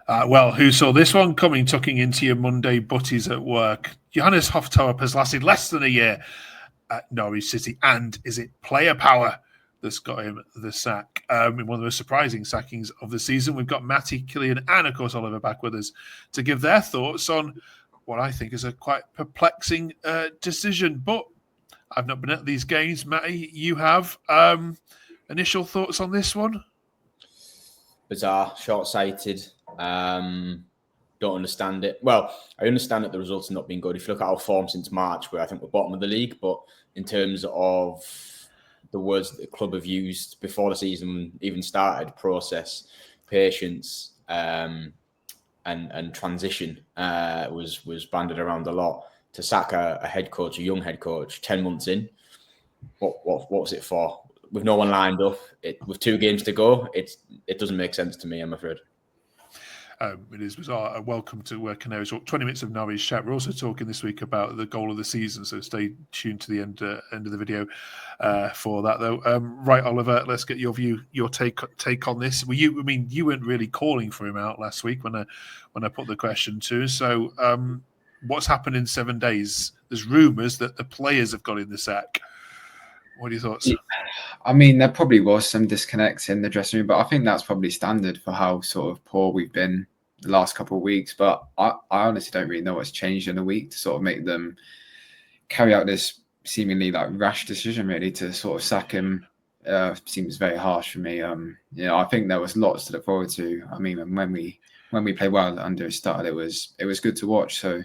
Well, who saw this one coming, tucking into your Monday butties at work? Johannes Hoff Thorup has lasted less than a year at Norwich City, and is it player power that's got him the sack? In one of the most surprising sackings of the season, we've got Matty, Killian, and of course Oliver back with us to give their thoughts on what I think is a quite perplexing decision. But I've not been at these games, Matty. You have. Initial thoughts on this one? Bizarre, short-sighted. Don't understand it. Well, I understand that the results have not been good. If you look at our form since March, where I think we're bottom of the league, but in terms of the words that the club have used before the season even started, process, patience, and transition was banded around a lot. To sack a head coach, a young head coach, 10 months in, what was it for? With no one lined up, with 2 games to go, it doesn't make sense to me, I'm afraid. It is bizarre. Welcome to Canaries. 20 minutes of Norwich chat. We're also talking this week about the goal of the season, so stay tuned to the end of the video for that, though. Right, Oliver, let's get your view, your take on this. You weren't really calling for him out last week when I put the question to. So, what's happened in 7 days? There's rumours that the players have got in the sack. What are your thoughts? I mean, there probably was some disconnects in the dressing room, but I think that's probably standard for how sort of poor we've been the last couple of weeks. But I honestly don't really know what's changed in a week to sort of make them carry out this seemingly like rash decision, really, to sort of sack him. Seems very harsh for me. I think there was lots to look forward to. I mean, when we played well under his start, it was good to watch. So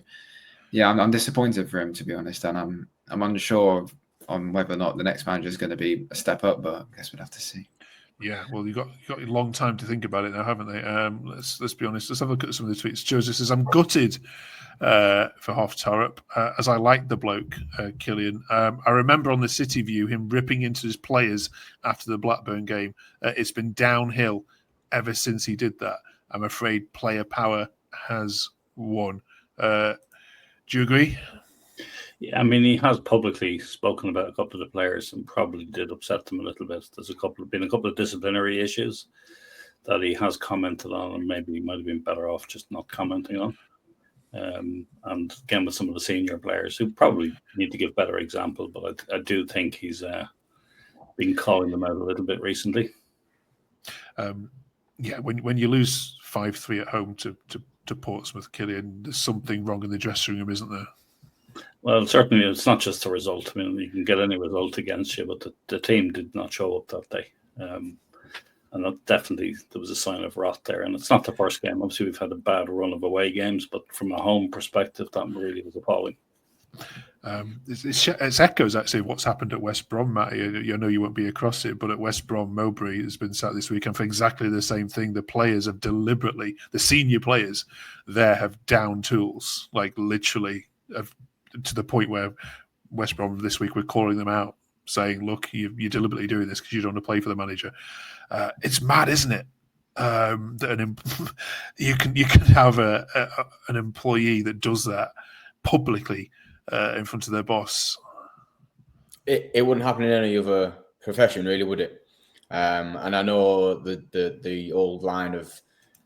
yeah, I'm disappointed for him, to be honest, and I'm unsure on whether or not the next manager is going to be a step up, but I guess we'll have to see. Yeah, well, you've got a long time to think about it now, haven't they? Let's be honest. Let's have a look at some of the tweets. Joseph says, "I'm gutted for Hoff Thorup, as I like the bloke, Killian. I remember on the City View him ripping into his players after the Blackburn game. It's been downhill ever since he did that. I'm afraid player power has won." Do you agree? Yeah, I mean, he has publicly spoken about a couple of the players and probably did upset them a little bit. There's been a couple of disciplinary issues that he has commented on, and maybe he might have been better off just not commenting on. And again, with some of the senior players who probably need to give better example, but I do think he's been calling them out a little bit recently. Yeah, when you lose 5-3 at home to Portsmouth, Killian, there's something wrong in the dressing room, isn't there? Well, certainly it's not just a result. I mean, you can get any result against you, but the team did not show up that day. And that definitely, there was a sign of rot there. And it's not the first game. Obviously, we've had a bad run of away games, but from a home perspective, that really was appalling. It's echoes, actually, of what's happened at West Brom, Matty. I know you won't be across it, but at West Brom, Mowbray has been sat this weekend for exactly the same thing. The players have deliberately, the senior players there have down tools, like literally to the point where West Brom this week we're calling them out, saying, look, you're deliberately doing this because you don't want to play for the manager. It's mad, isn't it? That you can have an employee that does that publicly in front of their boss. It wouldn't happen in any other profession, really, would it? And I know the old line of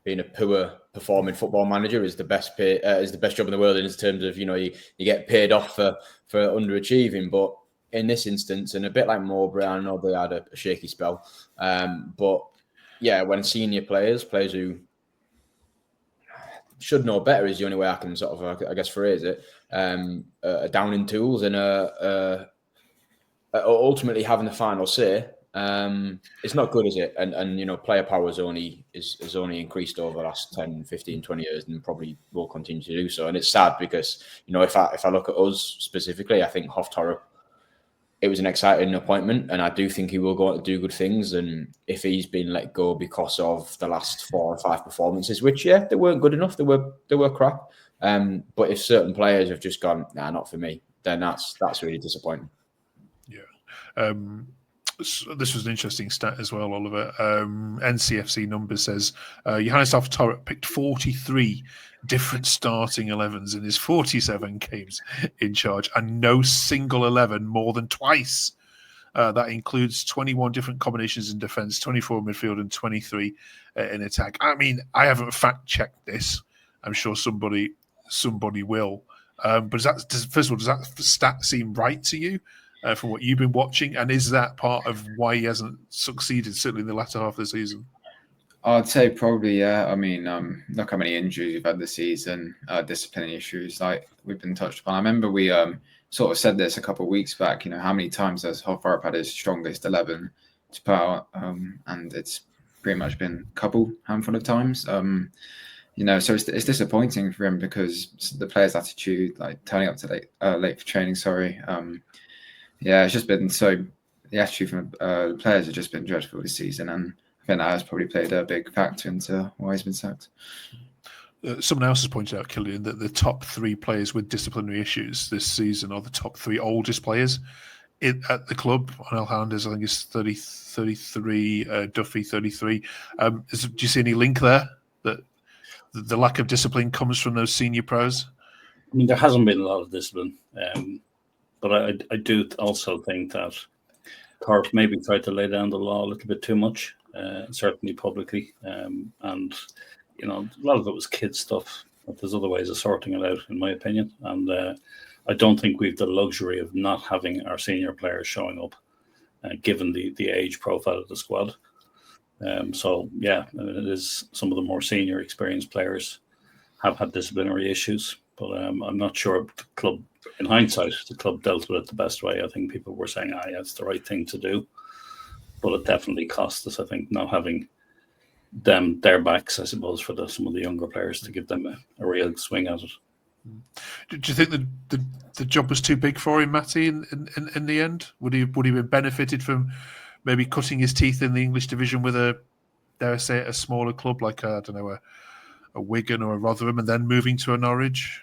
being a poor performing football manager is the best job in the world in terms of, you get paid off for underachieving. But in this instance, and a bit like Mowbray, I know they had a shaky spell. But yeah, when senior players who should know better is the only way I can sort of, I guess, phrase it, are down in tools and ultimately having the final say. It's not good, is it? And player power has only increased over the last 10, 15, 20 years and probably will continue to do so. And it's sad because, if I look at us specifically, I think Hoff Thorup, it was an exciting appointment and I do think he will go on to do good things. And if he's been let go because of the last 4 or 5 performances, which, yeah, they weren't good enough, they were crap. But if certain players have just gone, nah, not for me, then that's really disappointing. Yeah. This was an interesting stat as well, Oliver. NCFC numbers says Johannes Hoff Thorup picked 43 different starting 11s in his 47 games in charge, and no single 11 more than twice. That includes 21 different combinations in defence, 24 in midfield, and 23 in attack. I mean, I haven't fact-checked this. I'm sure somebody will. But first of all, does that stat seem right to you from what you've been watching? And is that part of why he hasn't succeeded, certainly in the latter half of the season? I'd say probably, yeah. I mean, look how many injuries we've had this season, disciplinary issues like we've been touched upon. I remember we sort of said this a couple of weeks back, how many times has Hoff Thorup had his strongest 11 to put out, and it's pretty much been a handful of times. So it's disappointing for him because the players' attitude, like turning up to late for training, it's just been so, the attitude from the players has just been dreadful this season, and I think that has probably played a big factor into why he's been sacked. Someone else has pointed out, Killian, that the top 3 players with disciplinary issues this season are the top 3 oldest players at the club. On Hernandez, I think, is 33, Duffy, 33. Do you see any link there that the lack of discipline comes from those senior pros? I mean, there hasn't been a lot of discipline, but I do also think that Thorup maybe tried to lay down the law a little bit too much, certainly publicly, and a lot of it was kid stuff. But there's other ways of sorting it out, in my opinion, and I don't think we've the luxury of not having our senior players showing up, given the age profile of the squad. It is some of the more senior, experienced players have had disciplinary issues, but I'm not sure the club, in hindsight, the club dealt with it the best way. I think people were saying, it's the right thing to do, but it definitely cost us, I think, not having their backs, I suppose, for some of the younger players to give them a real swing at it. Do you think the job was too big for him, Matty, in the end? Would he have benefited from maybe cutting his teeth in the English division with a smaller club like a Wigan or a Rotherham, and then moving to a Norwich?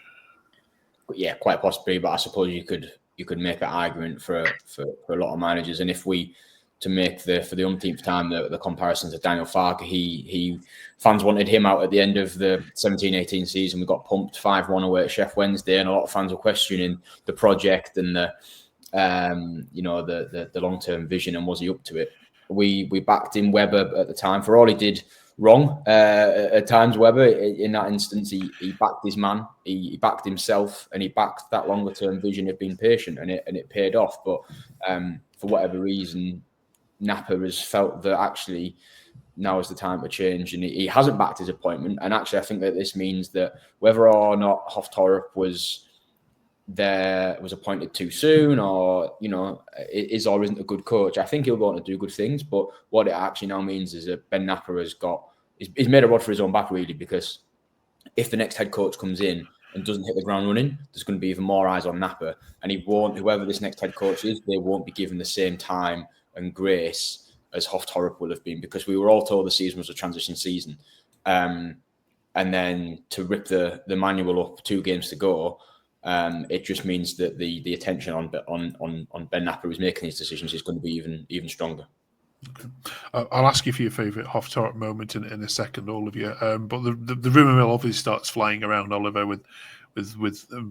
Yeah, quite possibly. But I suppose you could make that argument for a lot of managers. And if we to make for the umpteenth time the comparison to Daniel Farke, he fans wanted him out at the end of the 17-18 season. We got pumped 5-1 away at Sheff Wednesday, and a lot of fans were questioning the project and the long-term vision, and was he up to it? We backed in Webber at the time for all he did wrong at times. Webber, in that instance, he backed his man, he backed himself, and he backed that longer-term vision of being patient, and it paid off. But for whatever reason, Napa has felt that actually now is the time to change, and he hasn't backed his appointment. And actually, I think that this means that whether or not Hoff Thorup was appointed too soon, or is or isn't a good coach, I think he'll go on to do good things. But what it actually now means is that Ben Napa he's made a rod for his own back, really, because if the next head coach comes in and doesn't hit the ground running, there's going to be even more eyes on Napa, and whoever this next head coach is, they won't be given the same time and grace as Hoff Thorup will have been, because we were all told the season was a transition season, and then to rip the manual up 2 games to go, it just means that the attention on Ben Napa, who's making these decisions, is going to be even stronger. Okay. I'll ask you for your favourite Hoff Thorup moment in a second, all of you. But the rumour mill obviously starts flying around, Oliver, with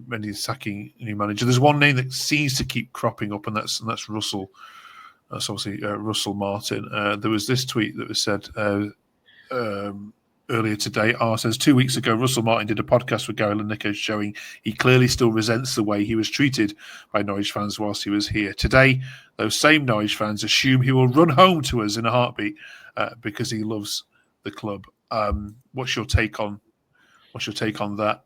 many sacking new manager. There's one name that seems to keep cropping up, and that's Russell. That's obviously Russell Martin. There was this tweet that was said earlier today. Says 2 weeks ago, Russell Martin did a podcast with Gary Lineker showing he clearly still resents the way he was treated by Norwich fans whilst he was here. Today, those same Norwich fans assume he will run home to us in a heartbeat because he loves the club. What's your take on that?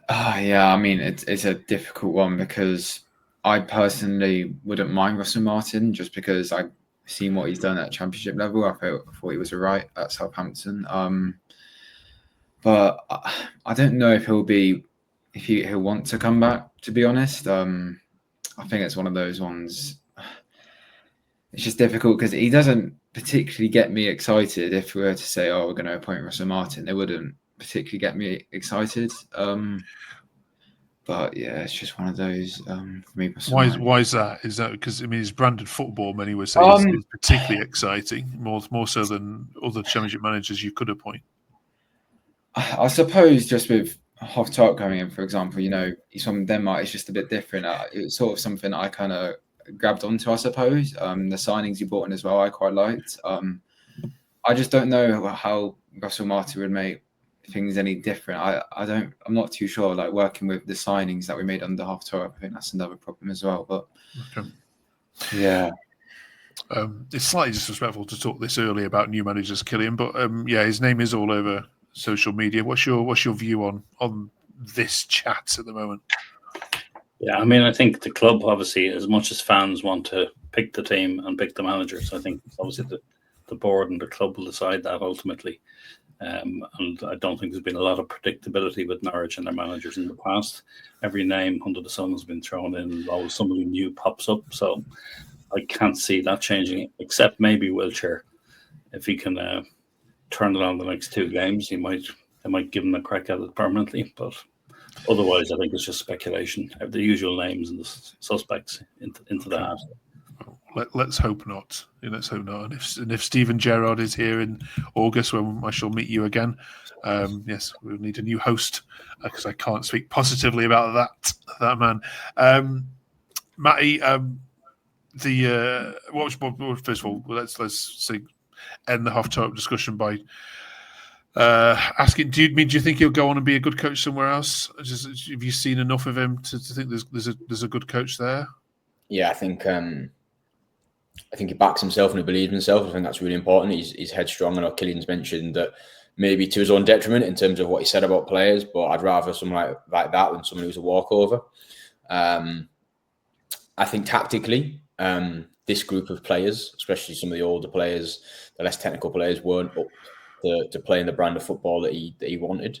Yeah, I mean, it's a difficult one because I personally wouldn't mind Russell Martin just because I've seen what he's done at championship level. I thought he was all right at Southampton. But I don't know if he'll want to come back, to be honest. I think it's one of those ones. It's just difficult because he doesn't particularly get me excited. If we were to say, we're going to appoint Russell Martin, it wouldn't particularly get me excited. But yeah, it's just one of those for me. Why is that? Is that because his branded football, many would say, is particularly exciting, more so than other championship managers you could appoint? I suppose just with Hoff Thorup coming in, for example, he's from Denmark. It's just a bit different. It's sort of something I kind of grabbed onto, I suppose. The signings he brought in as well, I quite liked. I just don't know how Russell Martin would make things any different. I'm not too sure. Like working with the signings that we made under Hoff Thorup, I think that's another problem as well. But yeah. It's slightly disrespectful to talk this early about new managers, Killian, but his name is all over social media. What's your view on this chat at the moment? Yeah, I mean, I think the club, obviously, as much as fans want to pick the team and pick the managers, I think obviously the board and the club will decide that ultimately. And I don't think there's been a lot of predictability with Norwich and their managers in the past. Every name under the sun has been thrown in, while somebody new pops up. So I can't see that changing, except maybe Wiltshire. If he can turn it on the next 2 games, they might give him a crack at it permanently. But otherwise, I think it's just speculation. The usual names and the suspects into the hat. Let's hope not. Let's hope not. And if Stephen Gerrard is here in August, when I shall meet you again, yes, we'll need a new host because I can't speak positively about that man. Matty, first of all, let's end the Hoff Thorup discussion by asking: Do you think he'll go on and be a good coach somewhere else? Have you seen enough of him to think there's a good coach there? Yeah, I think he backs himself and he believes in himself. I think that's really important. He's headstrong. I know Killian's mentioned that maybe to his own detriment in terms of what he said about players, but I'd rather someone like that than someone who's a walkover. I think tactically, this group of players, especially some of the older players, the less technical players, weren't up to playing the brand of football that he wanted.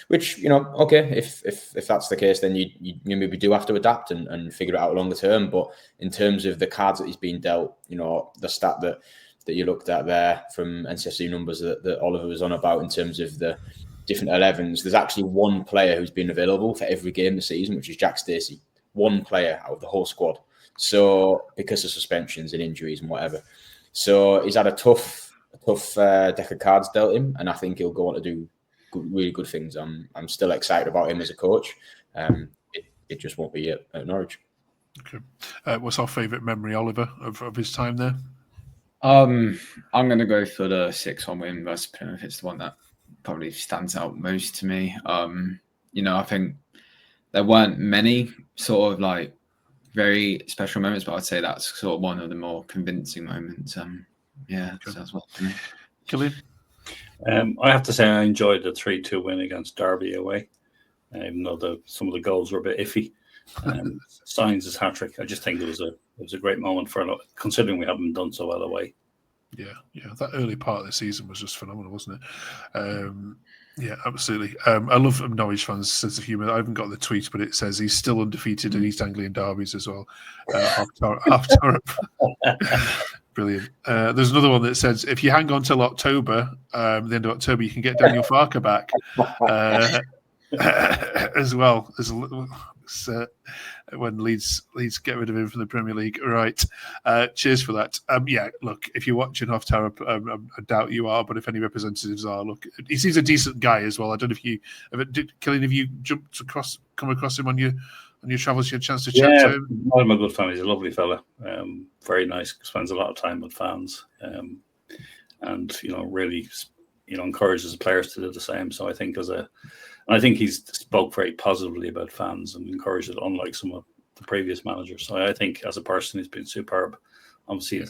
Which, okay, if that's the case, then you maybe do have to adapt and figure it out longer term. But in terms of the cards that he's been dealt, the stat that you looked at there from ncfc numbers that Oliver was on about in terms of the different 11s, there's actually one player who's been available for every game this season, which is Jack Stacey. One player out of the whole squad. So because of suspensions and injuries and whatever. So he's had a tough deck of cards dealt him, and I think he'll go on to do really good things. I'm still excited about him as a coach. It just won't be at Norwich. Okay. What's our favourite memory, Oliver, of his time there? I'm going to go for the 6-1 win versus Plymouth. It's the one that probably stands out most to me. I think there weren't many sort of like very special moments, but I'd say that's sort of one of the more convincing moments. So that's what for me. Killian? I have to say I enjoyed the 3-2 win against Derby away, even though some of the goals were a bit iffy. Signs his hat-trick. I just think it was a great moment for it, considering we haven't done so well away. Yeah. That early part of the season was just phenomenal, wasn't it? Yeah, absolutely. I love Norwich fans' sense of humour. I haven't got the tweet, but it says he's still undefeated in East Anglian derbies as well. Hoff Thorup. Brilliant. There's another one that says, if you hang on till October, the end of October, you can get Daniel Farker back as well. When Leeds get rid of him from the Premier League. Right. Cheers for that. Look, if you're watching Hoff Thorup, I doubt you are, but if any representatives are, look, he seems a decent guy as well. I don't know if you, Killian, have you come across him on your travels, you had a chance to chat to him? I'm a good fan. He's a lovely fella. Very nice. Spends a lot of time with fans. And really, encourages the players to do the same. So I think I think he's spoke very positively about fans and encouraged it, unlike some of the previous managers. So I think as a person, he's been superb. Obviously, it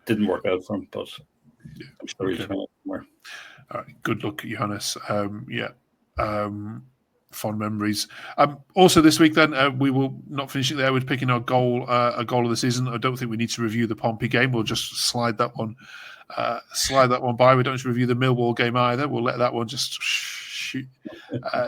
didn't work out for him, but I'm sure he's trying somewhere. All right. Good luck, Johannes. Fond memories. Also this week, then we will not finish it there with picking our goal of the season. I don't think we need to review the Pompey game. We'll just slide that one by. We don't need to review the Millwall game either. We'll let that one just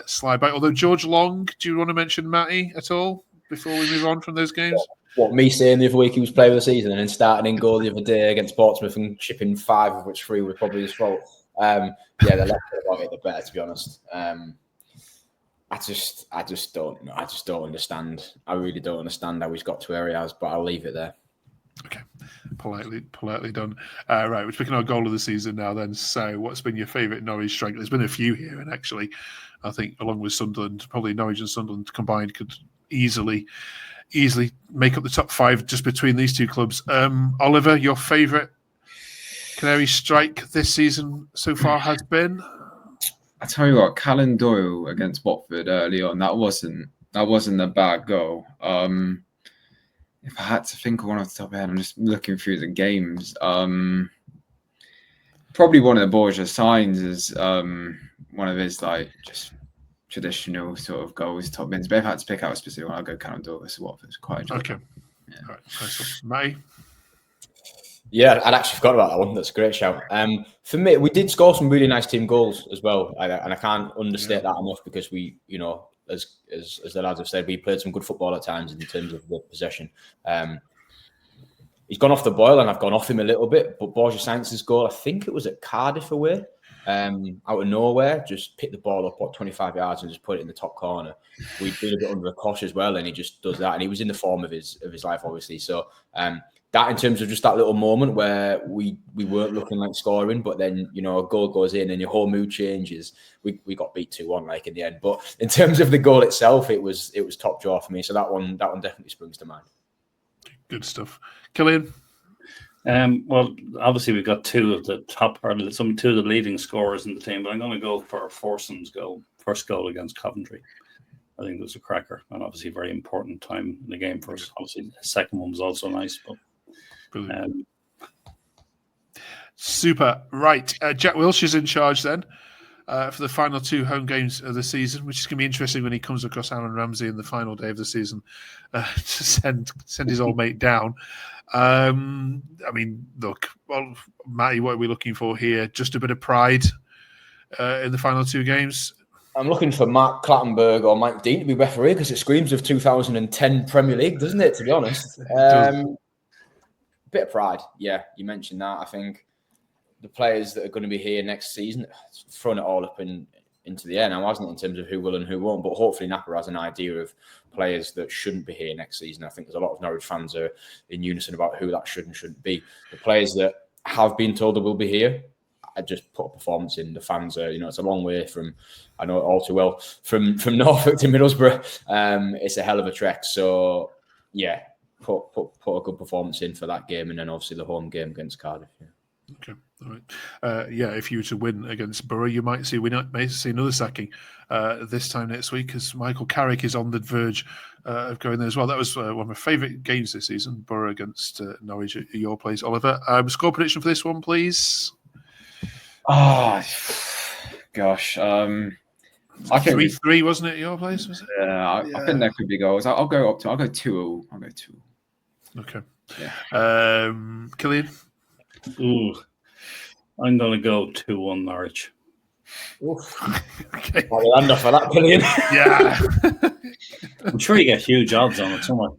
slide by. Although George Long, do you want to mention Matty at all before we move on from those games? What, me saying the other week he was player of the season and then starting in goal the other day against Portsmouth and chipping 5, of which 3 were probably his fault. The less about it, the better, to be honest. I just don't know. I just don't understand. I really don't understand how he's got to where he has, but I'll leave it there. Okay. Politely done. Right, we're picking our goal of the season now then. So what's been your favourite Norwich striker? There's been a few here, and actually I think along with Sunderland, probably Norwich and Sunderland combined could easily easily make up the top 5 just between these two clubs. Oliver, your favourite Canary strike this season so far has been? I tell you what, Callum Doyle against Watford early on, that wasn't a bad goal. If I had to think of one off the top of my head, I'm just looking through the games. Probably one of the Borgia signs is one of his like just traditional sort of goals, top bins. But if I had to pick out a specific one, I'll go Callum Doyle versus Watford. Quite enjoyable. Okay. Yeah. All right. Nice one. Matty? Yeah, I'd actually forgot about that one. That's a great shout. For me, we did score some really nice team goals as well, and I can't understate that enough because we, as the lads have said, we played some good football at times in terms of the possession. He's gone off the boil, and I've gone off him a little bit. But Borja Sainz's goal, I think it was at Cardiff away, out of nowhere, just picked the ball up 25 yards and just put it in the top corner. We'd been a bit under a cosh as well, and he just does that. And he was in the form of his life, obviously. So that in terms of just that little moment where we weren't looking like scoring, but then a goal goes in and your whole mood changes. We got beat 2-1 like in the end. But in terms of the goal itself, it was top draw for me. So that one definitely springs to mind. Good stuff. Killian? Well, obviously we've got two of the the leading scorers in the team, but I'm going to go for Forson's first goal against Coventry. I think it was a cracker, and obviously a very important time in the game for us. Obviously, the second one was also nice, but super. Right, Jack Wilshere is in charge then for the final 2 home games of the season, which is going to be interesting when he comes across Aaron Ramsey in the final day of the season to send his old mate down. I mean, look, well, Matty, what are we looking for here? Just a bit of pride in the final 2 games. I'm looking for Mark Clattenburg or Mike Dean to be referee because it screams of 2010 Premier League, doesn't it, to be honest? Bit of pride, yeah, you mentioned that. I think the players that are going to be here next season, throwing it all up into the air now, hasn't it, in terms of who will and who won't, but hopefully Napa has an idea of players that shouldn't be here next season. I think there's a lot of Norwich fans are in unison about who that should and shouldn't be. The players that have been told they will be here, I just put a performance in. The fans are, it's a long way from, I know it all too well, from Norfolk to Middlesbrough. It's a hell of a trek. So, yeah, put a good performance in for that game, and then obviously the home game against Cardiff. Yeah. Okay, all right. If you were to win against Borough, you might see another sacking this time next week, because Michael Carrick is on the verge of going there as well. That was one of my favourite games this season, Borough against Norwich at your place, Oliver. Score prediction for this one, please. Oh, gosh. I think 3-3, wasn't it, at your place? Was it? Yeah, I think there could be goals. I'll go 2-0. I'll go 2-0. Okay. Yeah. Killian? Ooh, I'm going to go 2-1 Norwich. Okay. I'll land off for that, Killian. Yeah. I'm sure you get huge odds on it somewhere.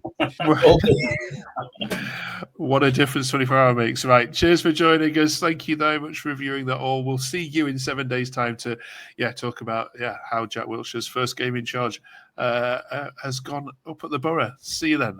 What a difference 24-hour makes. Right. Cheers for joining us. Thank you very much for reviewing that all. We'll see you in 7 days' time to talk about how Jack Wilshere's first game in charge has gone up at the Borough. See you then.